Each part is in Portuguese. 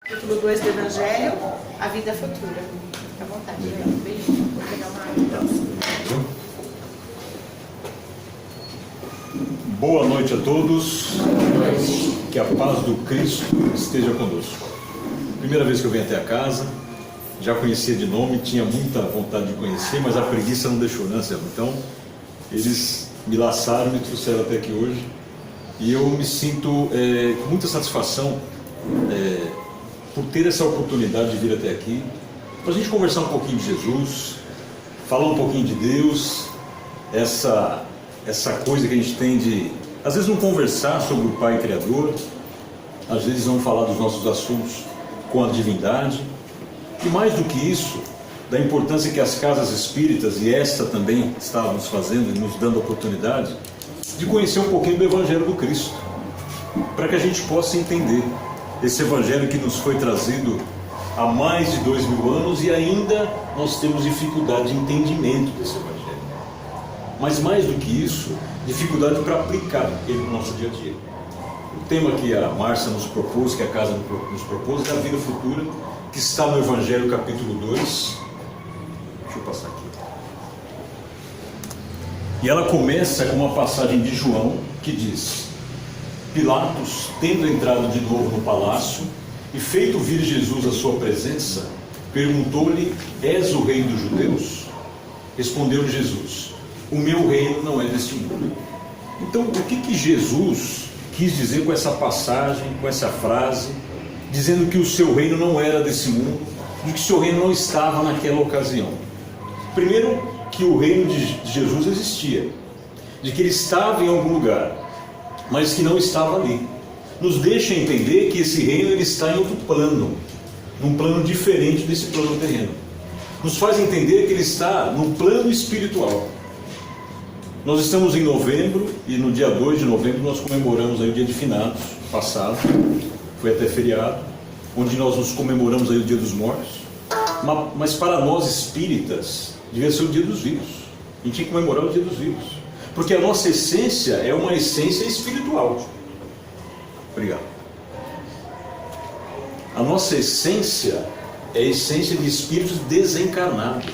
Capítulo 2 do Evangelho, a vida futura. Fica à vontade, né? Um beijinho. Vou pegar uma água pra você. Boa noite a todos. Que a paz do Cristo esteja conosco. Primeira vez que eu venho até a casa, já conhecia de nome, tinha muita vontade de conhecer, mas a preguiça não deixou, né, Anselmo? Então, eles me laçaram, me trouxeram até aqui hoje, e eu me sinto com muita satisfação por ter essa oportunidade de vir até aqui, para a gente conversar um pouquinho de Jesus, falar um pouquinho de Deus, essa coisa que a gente tem de, às vezes, não conversar sobre o Pai Criador, às vezes não falar dos nossos assuntos com a divindade, e mais do que isso, da importância que as casas espíritas, e esta também está nos fazendo e nos dando a oportunidade de conhecer um pouquinho do Evangelho do Cristo, para que a gente possa entender esse Evangelho que nos foi trazido há mais de 2000 anos e ainda nós temos dificuldade de entendimento desse Evangelho. Mas mais do que isso, dificuldade para aplicar ele no nosso dia a dia. O tema que a Márcia nos propôs, que a casa nos propôs, é a vida futura, que está no Evangelho capítulo 2. Deixa eu passar aqui. E ela começa com uma passagem de João que diz: Pilatos, tendo entrado de novo no palácio e feito vir Jesus à sua presença, perguntou-lhe: És o rei dos judeus? Respondeu-lhe Jesus: O meu reino não é deste mundo. Então, o que Jesus quis dizer com essa passagem, com essa frase, dizendo que o seu reino não era desse mundo, e que o seu reino não estava naquela ocasião? Primeiro, que o reino de Jesus existia, de que ele estava em algum lugar, mas que não estava ali. Nos deixa entender que esse reino ele está em outro plano, num plano diferente desse plano terreno. Nos faz entender que ele está num plano espiritual. Nós estamos em novembro, e no dia 2 de novembro nós comemoramos aí o dia de finados, passado, foi até feriado, onde nós nos comemoramos aí o dia dos mortos, mas para nós espíritas, devia ser o dia dos vivos. A gente tinha que comemorar o dia dos vivos, porque a nossa essência é uma essência espiritual. Obrigado. A nossa essência é a essência de espíritos desencarnados.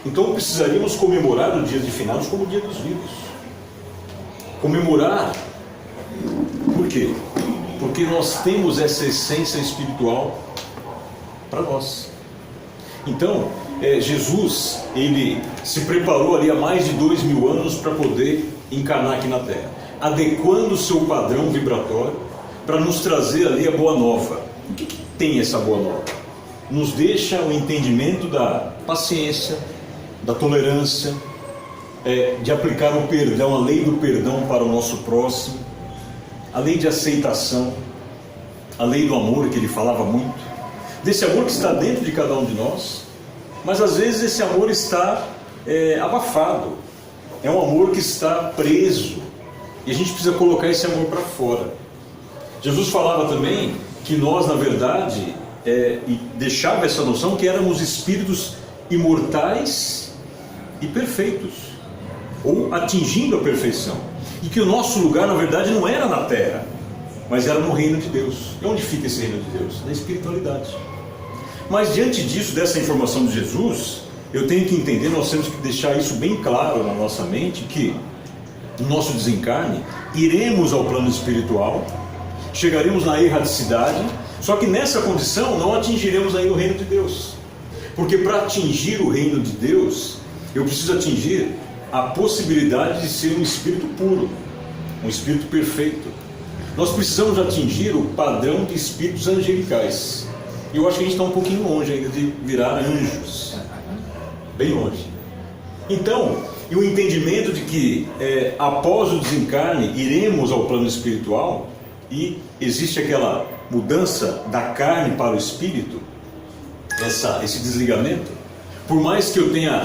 Então precisaríamos comemorar o dia de finados como o dia dos vivos. Comemorar, por quê? Porque nós temos essa essência espiritual para nós. Então, Jesus, ele se preparou ali há mais de 2000 anos para poder encarnar aqui na Terra, adequando o seu padrão vibratório para nos trazer ali a boa nova. O que tem essa boa nova? Nos deixa o entendimento da paciência, da tolerância, de aplicar o perdão, a lei do perdão para o nosso próximo, a lei de aceitação, a lei do amor, que ele falava muito, desse amor que está dentro de cada um de nós, mas às vezes esse amor está abafado, é um amor que está preso, e a gente precisa colocar esse amor para fora. Jesus falava também que nós, na verdade, e deixava essa noção que éramos espíritos imortais e perfeitos, ou atingindo a perfeição, e que o nosso lugar, na verdade, não era na Terra, mas era no reino de Deus. E onde fica esse reino de Deus? Na espiritualidade. Mas diante disso, dessa informação de Jesus, eu tenho que entender, nós temos que deixar isso bem claro na nossa mente, que no nosso desencarne, iremos ao plano espiritual, chegaremos na erradicidade, só que nessa condição não atingiremos ainda o reino de Deus, porque para atingir o reino de Deus, eu preciso atingir a possibilidade de ser um espírito puro, um espírito perfeito. Nós precisamos atingir o padrão de espíritos angelicais. E eu acho que a gente está um pouquinho longe ainda de virar anjos, bem longe. Então, e o entendimento de que após o desencarne iremos ao plano espiritual, e existe aquela mudança da carne para o espírito, esse desligamento. Por mais que eu tenha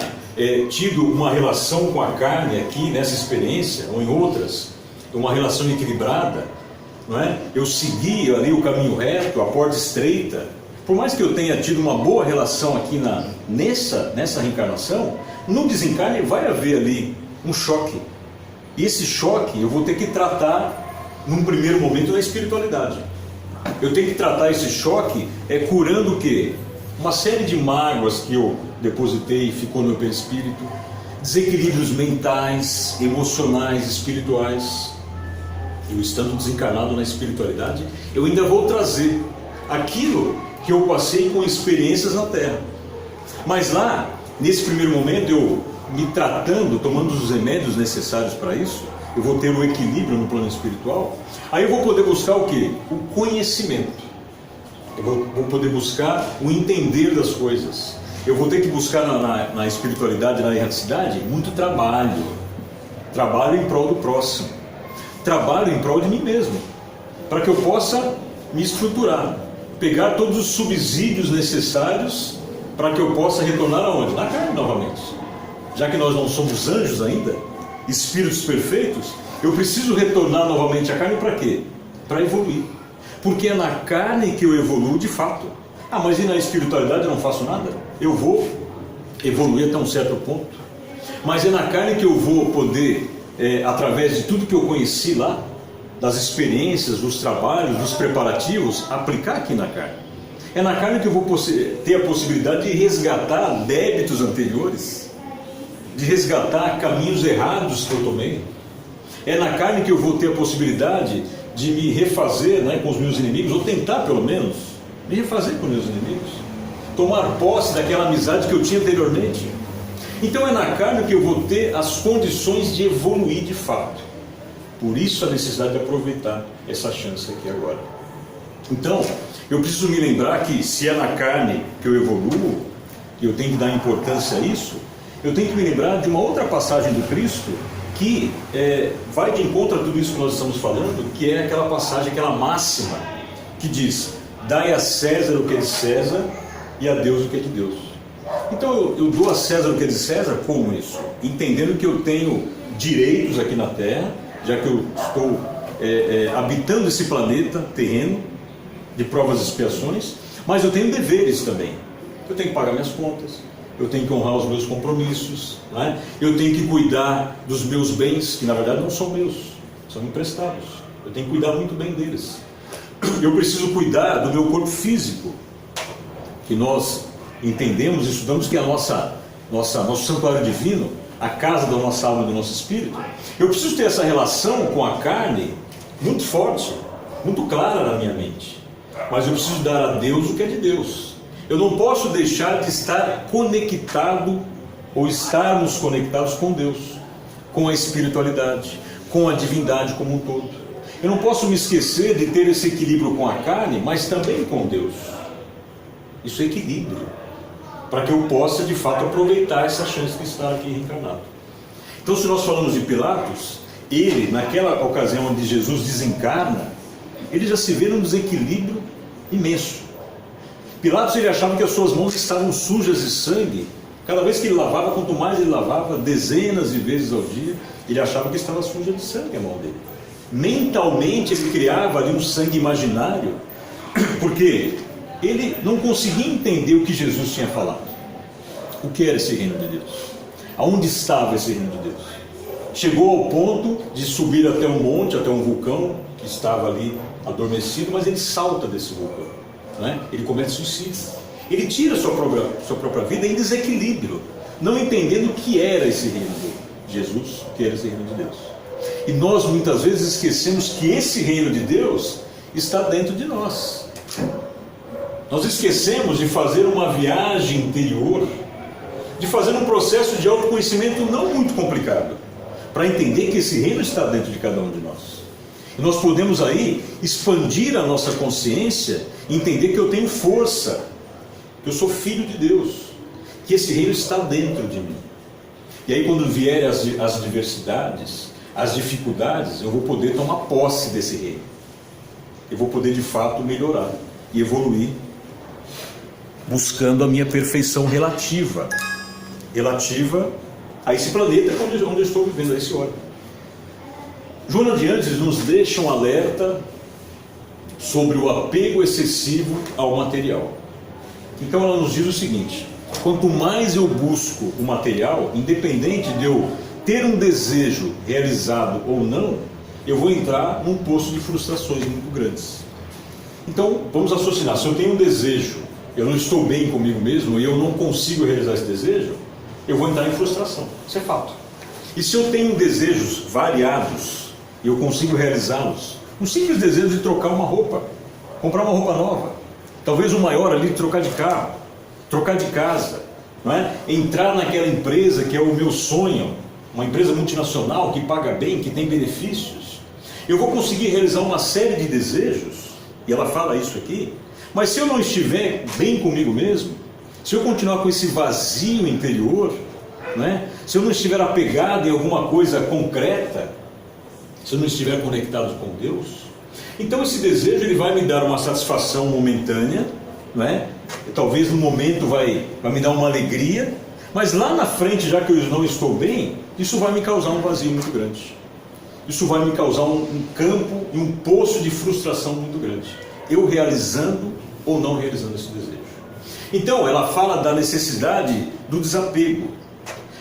tido uma relação com a carne aqui nessa experiência, ou em outras, uma relação equilibrada, não é? Eu segui ali o caminho reto, a porta estreita. Por mais que eu tenha tido uma boa relação aqui nessa reencarnação, no desencarne vai haver ali um choque. E esse choque eu vou ter que tratar num primeiro momento na espiritualidade. Eu tenho que tratar esse choque curando o quê? Uma série de mágoas que eu depositei e ficou no meu perispírito, desequilíbrios mentais, emocionais, espirituais. Eu estando desencarnado na espiritualidade, eu ainda vou trazer aquilo que eu passei com experiências na Terra. Mas lá, nesse primeiro momento, eu me tratando, tomando os remédios necessários para isso, eu vou ter um equilíbrio no plano espiritual. Aí eu vou poder buscar o quê? O conhecimento. Eu vou poder buscar o entender das coisas. Eu vou ter que buscar na espiritualidade, na erraticidade, muito trabalho. Trabalho em prol do próximo. Trabalho em prol de mim mesmo. Para que eu possa me estruturar. Pegar todos os subsídios necessários para que eu possa retornar aonde? Na carne novamente. Já que nós não somos anjos ainda, espíritos perfeitos, eu preciso retornar novamente à carne para quê? Para evoluir. Porque é na carne que eu evoluo de fato. Ah, mas e na espiritualidade eu não faço nada? Eu vou evoluir até um certo ponto. Mas é na carne que eu vou poder, através de tudo que eu conheci lá, das experiências, dos trabalhos, dos preparativos, aplicar aqui na carne. É na carne que eu vou ter a possibilidade de resgatar débitos anteriores, de resgatar caminhos errados que eu tomei. É na carne que eu vou ter a possibilidade de me refazer, né, com os meus inimigos, ou tentar pelo menos me refazer com os meus inimigos, tomar posse daquela amizade que eu tinha anteriormente. Então é na carne que eu vou ter as condições de evoluir de fato. Por isso a necessidade de aproveitar essa chance aqui agora. Então, eu preciso me lembrar que se é na carne que eu evoluo, e eu tenho que dar importância a isso, eu tenho que me lembrar de uma outra passagem do Cristo que vai de encontro a tudo isso que nós estamos falando, que é aquela passagem, aquela máxima, que diz: dai a César o que é de César e a Deus o que é de Deus. Então eu dou a César o que é de César, como isso? Entendendo que eu tenho direitos aqui na Terra, já que eu estou habitando esse planeta terreno, de provas e expiações, mas eu tenho deveres também. Eu tenho que pagar minhas contas, eu tenho que honrar os meus compromissos, né? Eu tenho que cuidar dos meus bens, que na verdade não são meus, são emprestados. Eu tenho que cuidar muito bem deles. Eu preciso cuidar do meu corpo físico, que nós entendemos, estudamos que é nosso santuário divino, a casa da nossa alma e do nosso espírito. Eu preciso ter essa relação com a carne muito forte, muito clara na minha mente. Mas eu preciso dar a Deus o que é de Deus. Eu não posso deixar de estar conectado, ou estarmos conectados com Deus, com a espiritualidade, com a divindade como um todo. Eu não posso me esquecer de ter esse equilíbrio com a carne, mas também com Deus. Isso é equilíbrio, para que eu possa de fato aproveitar essa chance de estar aqui reencarnado. Então, se nós falamos de Pilatos, ele, naquela ocasião onde Jesus desencarna, ele já se vê num desequilíbrio imenso. Pilatos, ele achava que as suas mãos estavam sujas de sangue. Cada vez que ele lavava, quanto mais ele lavava, dezenas de vezes ao dia, ele achava que estava suja de sangue a mão dele. Mentalmente ele criava ali um sangue imaginário, porque ele não conseguia entender o que Jesus tinha falado. O que era esse reino de Deus? Aonde estava esse reino de Deus? Chegou ao ponto de subir até um monte, até um vulcão que estava ali adormecido, mas ele salta desse vulcão, né? Ele comete suicídio. Ele tira sua própria vida em desequilíbrio, não entendendo o que era esse reino de Jesus, o que era esse reino de Deus. E nós muitas vezes esquecemos que esse reino de Deus está dentro de nós. Nós esquecemos de fazer uma viagem interior, de fazer um processo de autoconhecimento não muito complicado, para entender que esse reino está dentro de cada um de nós. E nós podemos aí expandir a nossa consciência, entender que eu tenho força, que eu sou filho de Deus, que esse reino está dentro de mim. E aí quando vierem as diversidades, as dificuldades, eu vou poder tomar posse desse reino. Eu vou poder de fato melhorar e evoluir, buscando a minha perfeição relativa a esse planeta onde eu estou vivendo, a esse órgão. Joana de Andes nos deixa um alerta sobre o apego excessivo ao material. Então ela nos diz o seguinte: quanto mais eu busco o material, independente de eu ter um desejo realizado ou não, eu vou entrar num poço de frustrações muito grandes. Então, vamos raciocinar. Se eu tenho um desejo, eu não estou bem comigo mesmo e eu não consigo realizar esse desejo, eu vou entrar em frustração. Isso é fato. E se eu tenho desejos variados e eu consigo realizá-los, um simples desejo de trocar uma roupa, comprar uma roupa nova, talvez o maior ali, trocar de carro, trocar de casa, não é? Entrar naquela empresa que é o meu sonho, uma empresa multinacional que paga bem, que tem benefícios, eu vou conseguir realizar uma série de desejos, e ela fala isso aqui, mas se eu não estiver bem comigo mesmo, se eu continuar com esse vazio interior, né? Se eu não estiver apegado em alguma coisa concreta, se eu não estiver conectado com Deus, então esse desejo ele vai me dar uma satisfação momentânea, né? Talvez no momento vai me dar uma alegria, mas lá na frente, já que eu não estou bem, isso vai me causar um vazio muito grande. Isso vai me causar um campo e um poço de frustração muito grande. Eu realizando ou não realizando esse desejo. Então, ela fala da necessidade do desapego,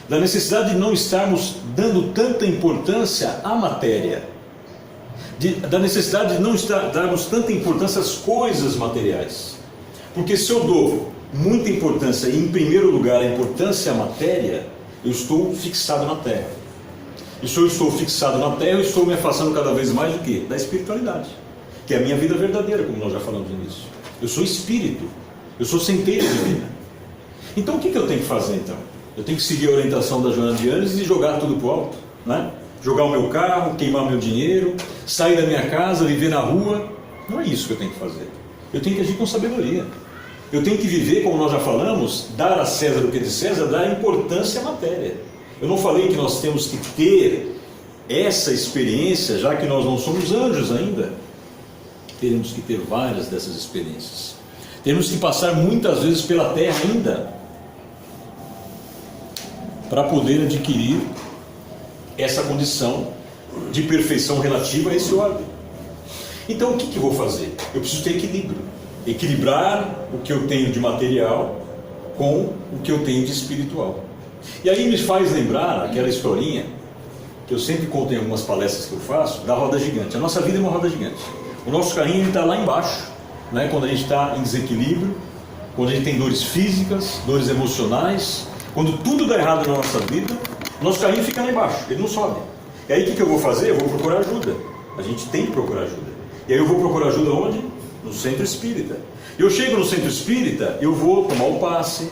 da necessidade de não estarmos dando tanta importância à matéria, da necessidade de não darmos tanta importância às coisas materiais. Porque se eu dou muita importância, e em primeiro lugar a importância à matéria, eu estou fixado na terra. E se eu estou fixado na terra, eu estou me afastando cada vez mais do quê? Da espiritualidade, que é a minha vida verdadeira, como nós já falamos no início. Eu sou espírito, eu sou centelha divina. Então o que eu tenho que fazer então? Eu tenho que seguir a orientação da Joana de Ângeles e jogar tudo para o alto, né? Jogar o meu carro, queimar meu dinheiro, sair da minha casa, viver na rua. Não é isso que eu tenho que fazer. Eu tenho que agir com sabedoria. Eu tenho que viver, como nós já falamos, dar a César o que é de César, dar importância à matéria. Eu não falei que nós temos que ter essa experiência, já que nós não somos anjos ainda. Teremos que ter várias dessas experiências. Temos que passar muitas vezes pela terra ainda, para poder adquirir essa condição de perfeição relativa a esse órgão. Então o que eu vou fazer? Eu preciso ter equilíbrio. Equilibrar o que eu tenho de material com o que eu tenho de espiritual. E aí me faz lembrar aquela historinha que eu sempre conto em algumas palestras que eu faço, da roda gigante. A nossa vida é uma roda gigante. O nosso carrinho está lá embaixo, né? Quando a gente está em desequilíbrio, quando a gente tem dores físicas, dores emocionais, quando tudo dá errado na nossa vida, o nosso carrinho fica lá embaixo, ele não sobe. E aí o que eu vou fazer? Eu vou procurar ajuda. A gente tem que procurar ajuda. E aí eu vou procurar ajuda onde? No centro espírita. Eu chego no centro espírita, eu vou tomar o passe,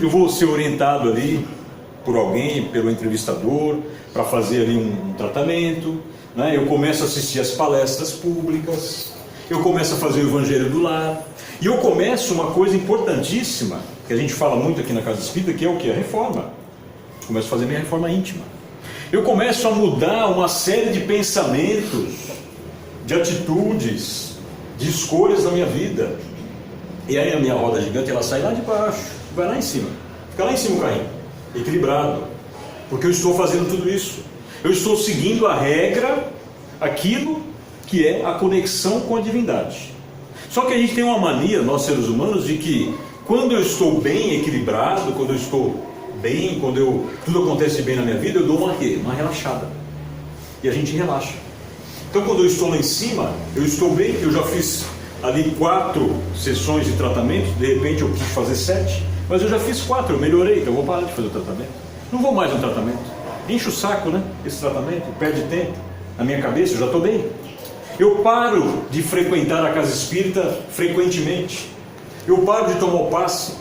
eu vou ser orientado ali por alguém, pelo entrevistador, para fazer ali um tratamento, né? Eu começo a assistir as palestras públicas, eu começo a fazer o Evangelho do Lar, e eu começo uma coisa importantíssima, que a gente fala muito aqui na Casa Espírita, que é o que? A reforma. Eu começo a fazer minha reforma íntima. Eu começo a mudar uma série de pensamentos, de atitudes, de escolhas na minha vida. E aí a minha roda gigante, ela sai lá de baixo, vai lá em cima. Fica lá em cima o carrinho, equilibrado. Porque eu estou fazendo tudo isso. Eu estou seguindo a regra, aquilo que é a conexão com a divindade. Só que a gente tem uma mania, nós seres humanos, de que quando eu estou bem equilibrado, quando eu estou bem, quando tudo acontece bem na minha vida, eu dou uma relaxada. E a gente relaxa. Então quando eu estou lá em cima, eu estou bem, eu já fiz ali 4 sessões de tratamento, de repente eu quis fazer 7, mas eu já fiz 4, eu melhorei, então eu vou parar de fazer o tratamento. Não vou mais no tratamento. Enche o saco, né? Esse tratamento, perde tempo. Na minha cabeça, eu já estou bem. Eu paro de frequentar a casa espírita frequentemente. Eu paro de tomar o passe.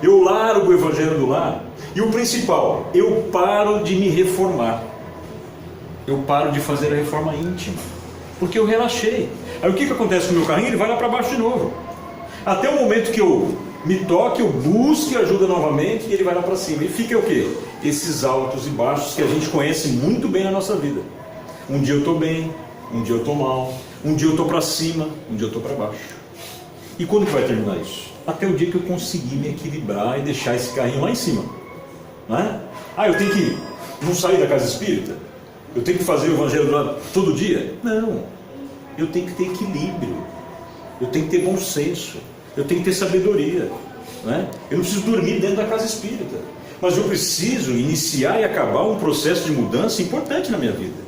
Eu largo o Evangelho do Lar. E o principal, eu paro de me reformar. Eu paro de fazer a reforma íntima. Porque eu relaxei. Aí o que acontece com o meu carrinho? Ele vai lá para baixo de novo. Até o momento que eu me toque, eu busque ajuda novamente e ele vai lá para cima. E fica o quê? Esses altos e baixos que a gente conhece muito bem na nossa vida. Um dia eu estou bem, um dia eu estou mal, um dia eu estou para cima, um dia eu estou para baixo. E quando que vai terminar isso? Até o dia que eu conseguir me equilibrar e deixar esse carrinho lá em cima. Não é? Ah, eu tenho que não sair da casa espírita? Eu tenho que fazer o Evangelho do Lar todo dia? Não. Eu tenho que ter equilíbrio. Eu tenho que ter bom senso. Eu tenho que ter sabedoria. Não é? Eu não preciso dormir dentro da casa espírita. Mas eu preciso iniciar e acabar um processo de mudança importante na minha vida.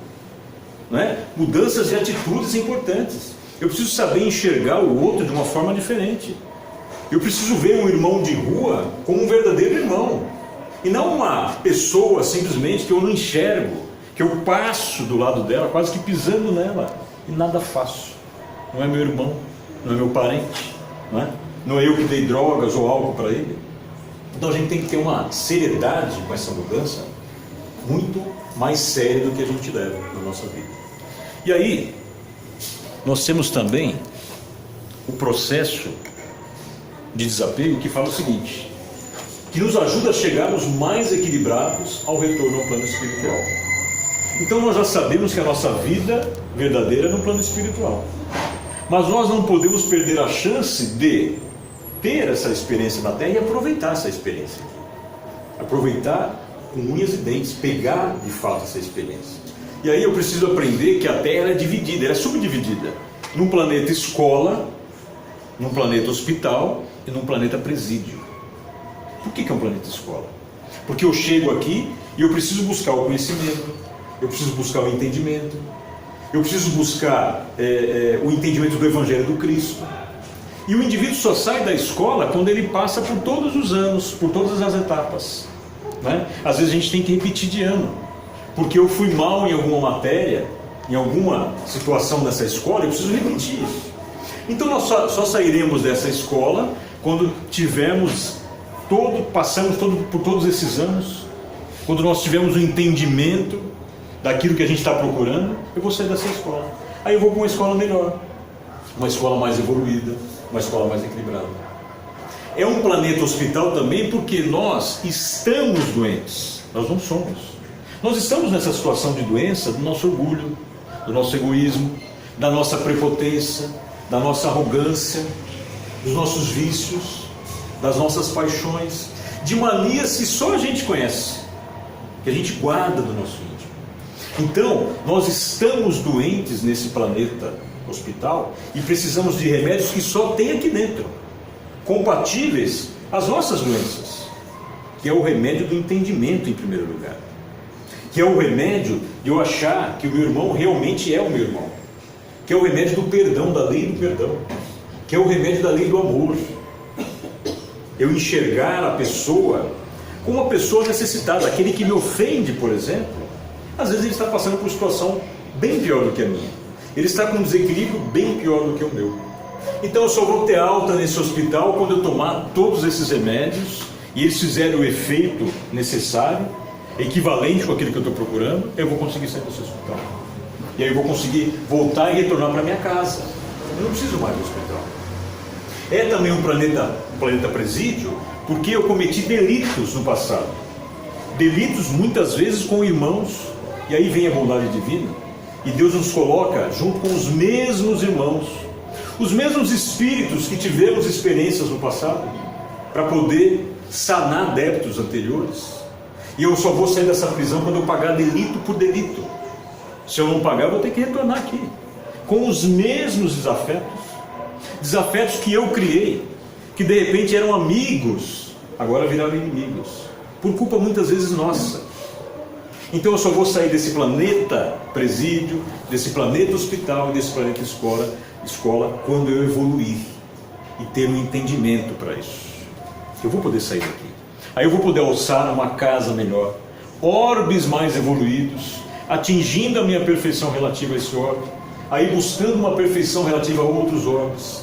Não é? Mudanças de atitudes importantes. Eu preciso saber enxergar o outro de uma forma diferente. Eu preciso ver um irmão de rua como um verdadeiro irmão. E não uma pessoa simplesmente que eu não enxergo, que eu passo do lado dela, quase que pisando nela, e nada faço. Não é meu irmão, não é meu parente, não é eu que dei drogas ou álcool para ele. Então a gente tem que ter uma seriedade com essa mudança, muito mais séria do que a gente leva na nossa vida. E aí, nós temos também o processo de desapego que fala o seguinte, que nos ajuda a chegarmos mais equilibrados ao retorno ao plano espiritual. Então nós já sabemos que a nossa vida verdadeira é no plano espiritual. Mas nós não podemos perder a chance de ter essa experiência na Terra e aproveitar essa experiência. Aproveitar com unhas e dentes, pegar de fato essa experiência. E aí eu preciso aprender que a Terra é dividida, ela é subdividida. Num planeta escola, num planeta hospital e num planeta presídio. Por que é um planeta escola? Porque eu chego aqui e eu preciso buscar o conhecimento, eu preciso buscar o entendimento, eu preciso buscar o entendimento do Evangelho do Cristo. E o indivíduo só sai da escola quando ele passa por todos os anos, por todas as etapas. Às vezes a gente tem que repetir de ano, porque eu fui mal em alguma matéria, em alguma situação dessa escola, eu preciso repetir isso. Então nós só sairemos dessa escola quando passamos por todos esses anos, quando nós tivermos o entendimento daquilo que a gente está procurando. Eu vou sair dessa escola, aí eu vou para uma escola melhor, uma escola mais evoluída, uma escola mais equilibrada. É um planeta hospital também porque nós estamos doentes, nós não somos. Nós estamos nessa situação de doença do nosso orgulho, do nosso egoísmo, da nossa prepotência, da nossa arrogância, dos nossos vícios, das nossas paixões, de manias que só a gente conhece, que a gente guarda do nosso íntimo. Então, nós estamos doentes nesse planeta hospital e precisamos de remédios que só tem aqui dentro, compatíveis às nossas doenças, que é o remédio do entendimento em primeiro lugar, que é o remédio de eu achar que o meu irmão realmente é o meu irmão, que é o remédio do perdão, da lei do perdão, que é o remédio da lei do amor. Eu enxergar a pessoa como uma pessoa necessitada. Aquele que me ofende, por exemplo, às vezes ele está passando por uma situação bem pior do que a minha, ele está com um desequilíbrio bem pior do que o meu. Então eu só vou ter alta nesse hospital quando eu tomar todos esses remédios e eles fizerem o efeito necessário, equivalente com aquilo que eu estou procurando. Eu vou conseguir sair desse hospital, e aí eu vou conseguir voltar e retornar para minha casa. Eu não preciso mais do hospital. É também um planeta presídio, porque eu cometi delitos no passado, delitos muitas vezes com irmãos, e aí vem a bondade divina, e Deus nos coloca junto com os mesmos irmãos, os mesmos espíritos que tivemos experiências no passado, para poder sanar débitos anteriores. E eu só vou sair dessa prisão quando eu pagar delito por delito. Se eu não pagar, eu vou ter que retornar aqui, com os mesmos desafetos que eu criei, que de repente eram amigos, agora viraram inimigos, por culpa muitas vezes nossa. Então eu só vou sair desse planeta presídio, desse planeta hospital e desse planeta escola quando eu evoluir e ter um entendimento para isso. Eu vou poder sair daqui, aí eu vou poder alçar uma casa melhor, orbes mais evoluídos, atingindo a minha perfeição relativa a esse orbe, aí buscando uma perfeição relativa a outros orbes,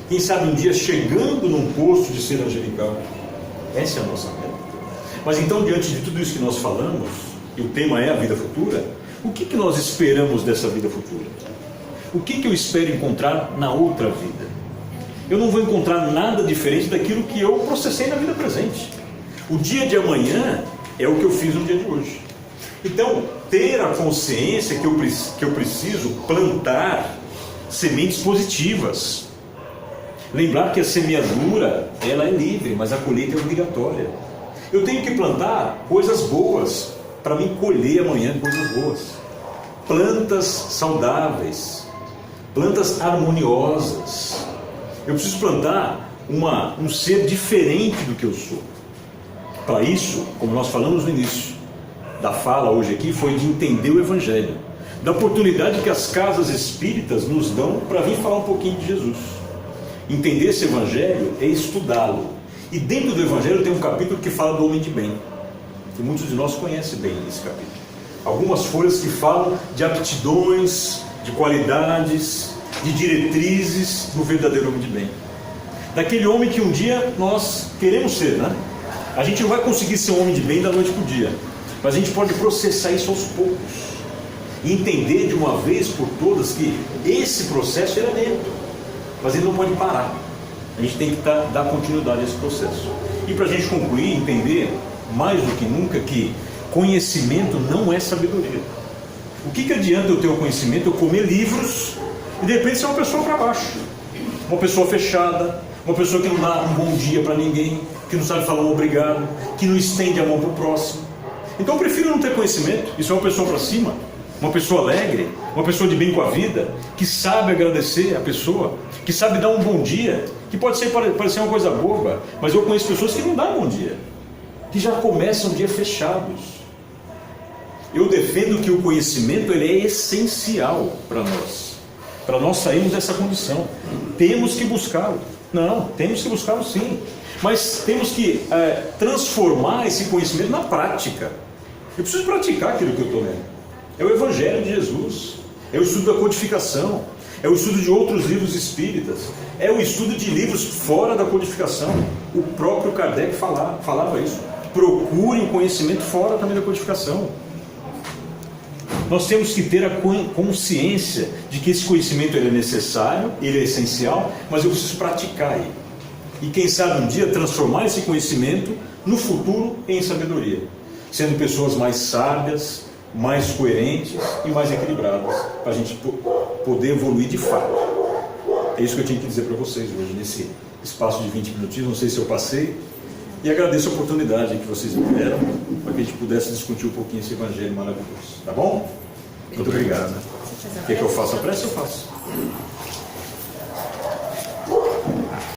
quem sabe um dia chegando num posto de ser angelical. Essa é a nossa meta. Mas então, diante de tudo isso que nós falamos, e o tema é a vida futura, o que nós esperamos dessa vida futura? O que eu espero encontrar na outra vida? Eu não vou encontrar nada diferente daquilo que eu processei na vida presente. O dia de amanhã é o que eu fiz no dia de hoje. Então, ter a consciência que eu preciso plantar sementes positivas. Lembrar que a semeadura, ela é livre, mas a colheita é obrigatória. Eu tenho que plantar coisas boas, para mim colher amanhã coisas boas. Plantas saudáveis, plantas harmoniosas. Eu preciso plantar um ser diferente do que eu sou. Para isso, como nós falamos no início da fala hoje aqui, foi de entender o Evangelho, da oportunidade que as casas espíritas nos dão para vir falar um pouquinho de Jesus. Entender esse evangelho é estudá-lo. E dentro do evangelho tem um capítulo que fala do homem de bem, que muitos de nós conhecem bem esse capítulo. Algumas folhas que falam de aptidões, de qualidades, de diretrizes do verdadeiro homem de bem. Daquele homem que um dia nós queremos ser, né? A gente não vai conseguir ser um homem de bem da noite para o dia, mas a gente pode processar isso aos poucos e entender de uma vez por todas que esse processo é lento, mas ele não pode parar. A gente tem que dar continuidade a esse processo. E para a gente concluir, entender mais do que nunca que conhecimento não é sabedoria. O que adianta eu ter o conhecimento, eu comer livros e de repente ser uma pessoa para baixo, uma pessoa fechada, uma pessoa que não dá um bom dia para ninguém, que não sabe falar um obrigado, que não estende a mão para o próximo. Então eu prefiro não ter conhecimento. Isso é uma pessoa para cima, uma pessoa alegre, uma pessoa de bem com a vida, que sabe agradecer a pessoa, que sabe dar um bom dia, que pode parecer uma coisa boba, mas eu conheço pessoas que não dão bom dia, que já começam o dia fechados. Eu defendo que o conhecimento ele é essencial para nós sairmos dessa condição. Temos que buscá-lo. Não, temos que buscá-lo sim, mas temos que transformar esse conhecimento na prática. Eu preciso praticar aquilo que eu estou lendo. É o Evangelho de Jesus, é o estudo da codificação, é o estudo de outros livros espíritas, é o estudo de livros fora da codificação. O próprio Kardec falava isso. Procurem conhecimento fora também da codificação. Nós temos que ter a consciência de que esse conhecimento ele é necessário, ele é essencial, mas eu preciso praticar ele. E quem sabe um dia transformar esse conhecimento no futuro em sabedoria, sendo pessoas mais sábias, mais coerentes e mais equilibradas, para a gente poder evoluir de fato. É isso que eu tinha que dizer para vocês hoje, nesse espaço de 20 minutinhos. Não sei se eu passei, e agradeço a oportunidade que vocês me deram para que a gente pudesse discutir um pouquinho esse evangelho maravilhoso. Tá bom? Muito obrigado. Quer que eu faça a prece? Eu faço.